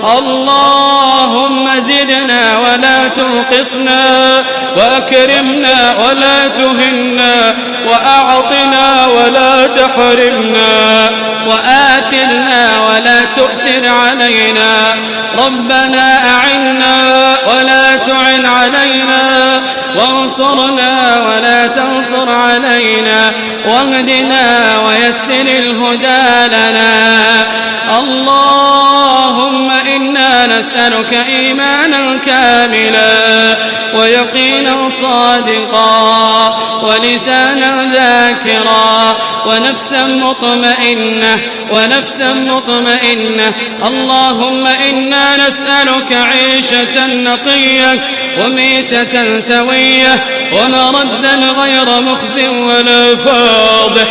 اللهم زدنا ولا تنقصنا، وأكرمنا ولا تهنا، وأعطنا ولا تحرمنا، وآثرنا ولا تؤثر علينا. ربنا أعنا ولا تعن علينا، وانصرنا ولا تنصر علينا، واهدنا ويسر الهدى لنا. اللهم إنا نسألك إيمانا كاملا، ويقينا صادقا، ولسانا ذاكرا، ونفسا مطمئنة. اللهم إنا نسألك عيشة نقية، وميتة سوية، ومردا غير مخز ولا فاضح.